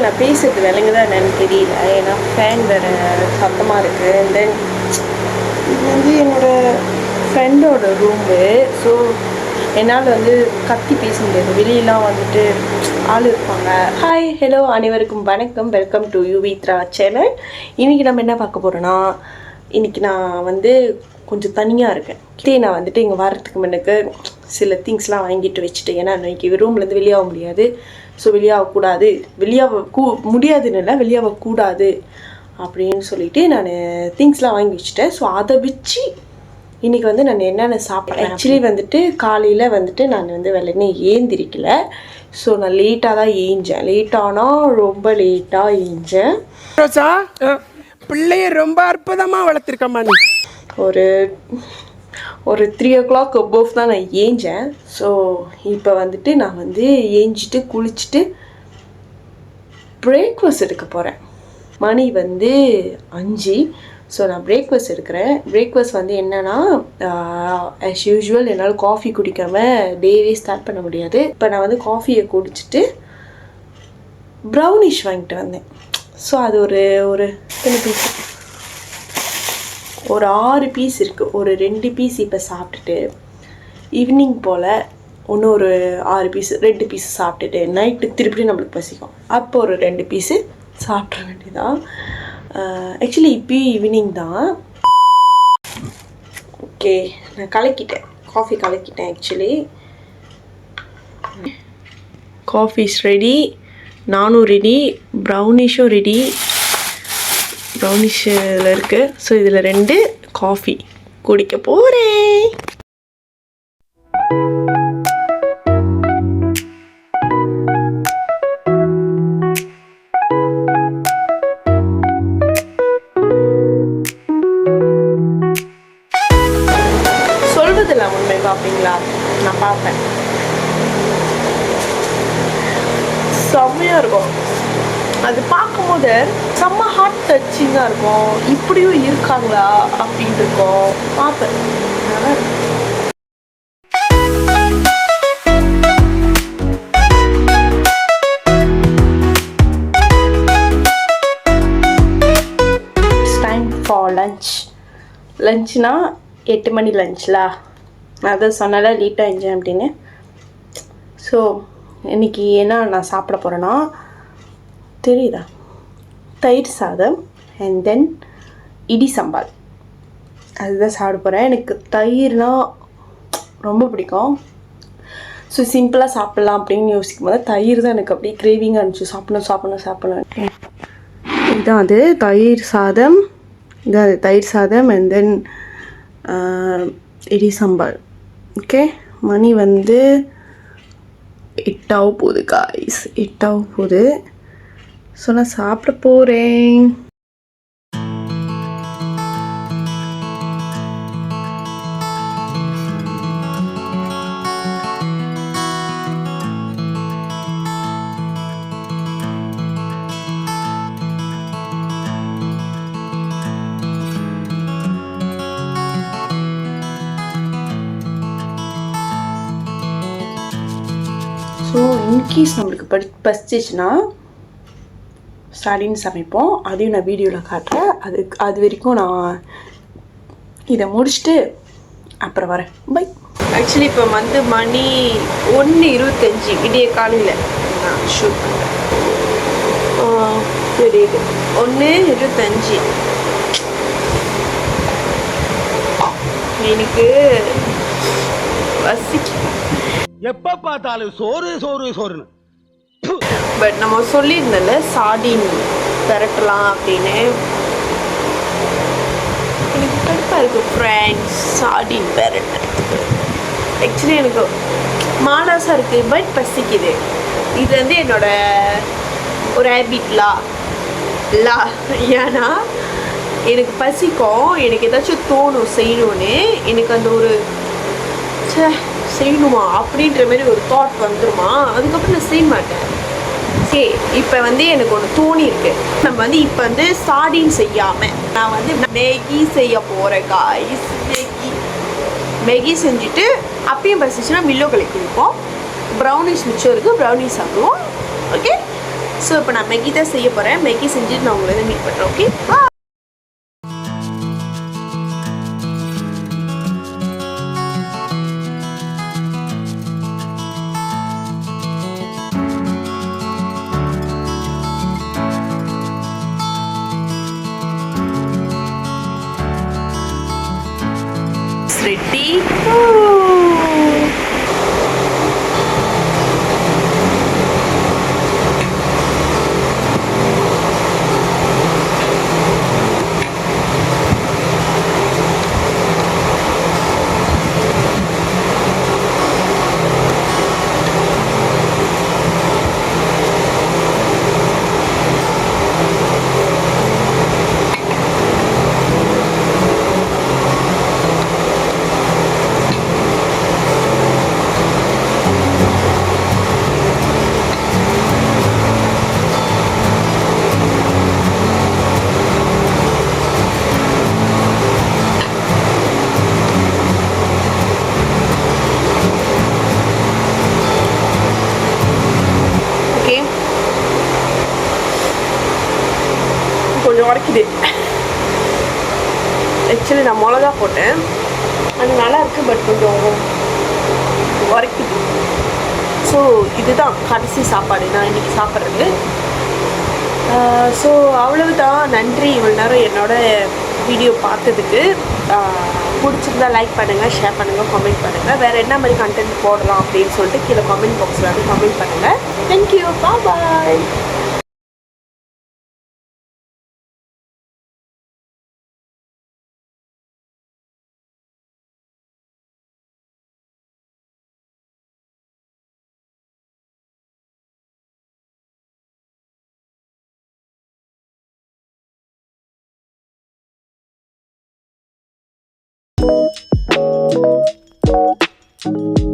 நான் பேசுறது விளங்குதான் என்னன்னு தெரியல, ஏன்னா ஃபேன் வேறு சத்தமாக இருக்குது. அண்ட் தென் இது வந்து என்னோடய ஃப்ரெண்டோட ரூமு. ஸோ என்னால் வந்து கத்தி பேச முடியாது, வெளியெலாம் வந்துட்டு ஆள் இருப்பாங்க. ஹாய் ஹலோ அனைவருக்கும் வணக்கம், வெல்கம் டு யுவித்ரா சேனல். இன்றைக்கி நம்ம என்ன பார்க்க போகிறோன்னா, இன்றைக்கி நான் வந்து கொஞ்சம் தனியாக இருக்கேன். நான் வந்துட்டு இங்கே வரத்துக்கு முன்னுக்கு சில திங்ஸ்லாம் வாங்கிட்டு வச்சுட்டேன். ஏன்னா இன்றைக்கி ரூம்லேருந்து வெளியாக முடியாது. ஸோ வெளியாகக்கூடாது, முடியாதுன்னு இல்லை, வெளியாகக்கூடாது அப்படின்னு சொல்லிவிட்டு நான் திங்ஸ்லாம் வாங்கி வச்சுட்டேன். ஸோ அதை வச்சு இன்றைக்கி வந்து நான் என்னென்ன சாப்பிட்றேன். ஆக்சுவலி வந்துட்டு காலையில் வந்துட்டு நான் வந்து வெள்ளனே ஏந்திரிக்கல. ஸோ நான் லேட்டாக தான் ஏஞ்சேன். லேட்டானால் ரொம்ப லேட்டாக ஏஞ்சேன். பிள்ளைய ரொம்ப அற்புதமாக வளர்த்துருக்கம்மா நீ. ஒரு 3 o'clock above தான் நான் ஏஞ்சேன். ஸோ இப்போ வந்துட்டு நான் வந்து ஏஞ்சிட்டு குளிச்சுட்டு பிரேக்ஃபாஸ்ட் எடுக்க போகிறேன். மணி வந்து 5. ஸோ நான் பிரேக்ஃபாஸ்ட் எடுக்கிறேன். பிரேக்ஃபாஸ்ட் வந்து என்னென்னா, ஆஸ் யூஷுவல் என்னால் காஃபி குடிக்காமல் டேவே ஸ்டார்ட் பண்ண முடியாது. இப்போ நான் வந்து காஃபியை குடிச்சிட்டு ப்ரௌனிஷ் வாங்கிட்டு வந்தேன். ஸோ அது ஒரு பீஸ், ஒரு 6 பீஸ் இருக்குது. ஒரு 2 பீஸ் இப்போ சாப்பிட்டுட்டு ஈவினிங் போல் இன்னும் ஒரு 6 பீஸ் 2 பீஸ் சாப்பிட்டுட்டு நைட்டு திருப்பி நம்மளுக்கு பசிக்கும். அப்போ ஒரு 2 பீஸு சாப்பிட்ற வேண்டியதான். ஆக்சுவலி இப்போயும் ஈவினிங் தான். ஓகே, நான் கலக்கிட்டேன், காஃபி கலக்கிட்டேன். ஆக்சுவலி காஃபி இஸ் ரெடி, நானும் ரெடி, ப்ரௌனிஷும் ரெடி. ப்ரௌனிஷ் இதில் இருக்குது. ஸோ இதில் 2 காஃபி குடிக்க போகிறேன். சொல்வதில்ல உண்மை பார்ப்பீங்களா? நான் பார்ப்பேன், செம்மையாக இருக்கும். அது பார்க்கும்போது செம்ம ஹார்ட் டச்சிங்காக இருக்கும். இப்படியும் இருக்காங்களா அப்படின்னு இருக்கும். பார்ப்பேன், நல்லா இருக்கும். இட்ஸ் டைம் ஃபார் லஞ்ச்னா 8 மணி லஞ்ச்லா. நான் அதை சொன்னால லேட்டாக எஞ்சேன் அப்படின்னு. ஸோ இன்றைக்கி என்ன நான் சாப்பிட போகிறேன்னா, தெரியுதா, தயிர் சாதம் அண்ட் தென் இடி சம்பால். அதுதான் சாப்பிட போகிறேன். எனக்கு தயிர்னால் ரொம்ப பிடிக்கும். ஸோ சிம்பிளாக சாப்பிட்லாம் அப்படின்னு யோசிக்கும் போது தயிர் தான் எனக்கு அப்படியே கிரேவிங்காக இருந்துச்சு. சாப்பிடணும். இதுதான் அது தயிர் சாதம். இதான் அது தயிர் சாதம் அண்ட் தென் இடி சம்பால். ஓகே, மணி வந்து 8 ஆக போகுது காய்ஸ், 8 ஆக போகுது. ஸோ நான் சாப்பிட போகிறேன். ஸோ இன்கேஸ் நம்மளுக்கு பசிச்சிச்சுன்னா சாடின்னு சமைப்போம். அதையும் நான் வீடியோவில் காட்டுறேன். அது வரைக்கும் நான் இதை முடிச்சுட்டு அப்புறம் வரேன். பை. ஆக்சுவலி இப்போ வந்து மணி 1:25 விடிய காலையில் நான் ஷூட் பண்ணுறேன். தெரியுது 1:25. எனக்கு எப்ப பார்த்தாலும் சோறுன்னு. பட் நம்ம சொல்லியிருந்தோம்ல சார்டின் பெரட்டலாம் அப்படின்னு. எனக்கு கடுப்பாக இருக்குது ஃப்ரெண்ட்ஸ் சார்டின் பெரட்டுறதுக்கு. ஆக்சுவலி எனக்கு மாலாசாக இருக்குது, பட் பசிக்குது. இது வந்து என்னோட ஒரு ஹேபிட்லா. ஏன்னா எனக்கு பசிக்கும், எனக்கு ஏதாச்சும் தோணும் செய்யணும்னு. எனக்கு அந்த ஒரு செய்யணுமா அப்படின்ற மாதிரி ஒரு தாட் வந்துடுமா, அதுக்கப்புறம் நான் செய்ய மாட்டேன். சரி, இப்போ வந்து எனக்கு ஒன்று தோணி இருக்கு. நம்ம வந்து இப்போ வந்து சார்டின் செய்யாமல் நான் வந்து மேகி செய்ய போகிறேன் காய்ஸ். மேகி செஞ்சுட்டு அப்பயும் பசிச்சுன்னா மில்லோ கலக்கி கொடுப்போம். ப்ரௌனிஸ் மிச்சம் இருக்குது, ப்ரௌனிஸ் சாப்பிடுவோம். ஓகே, ஸோ இப்போ நான் மேகி தான் செய்ய போகிறேன். மேகி செஞ்சுட்டு நான் உங்களை மீட் பண்ணுறேன். ஓகே. ரெடி. கொஞ்சம் உரைக்குது. ஆக்சுவலி நான் மிளகா போட்டேன், அது நல்லா இருக்குது, பட் கொஞ்சம் உரைக்குது. ஸோ இதுதான் கடைசி சாப்பாடு நான் இன்றைக்கி சாப்பிட்றது. ஸோ அவ்வளவுதான். நன்றி இவ்வளோ நேரம் என்னோட வீடியோ பார்த்ததுக்கு. பிடிச்சிருந்தா லைக் பண்ணுங்கள், ஷேர் பண்ணுங்கள், கமெண்ட் பண்ணுங்கள். வேறு என்ன மாதிரி கண்டென்ட் போடலாம் அப்படின்னு சொல்லிட்டு கீழே கமெண்ட் பாக்ஸில் வந்து கமெண்ட் பண்ணுங்கள். தேங்க்யூ. பாய். Thank you.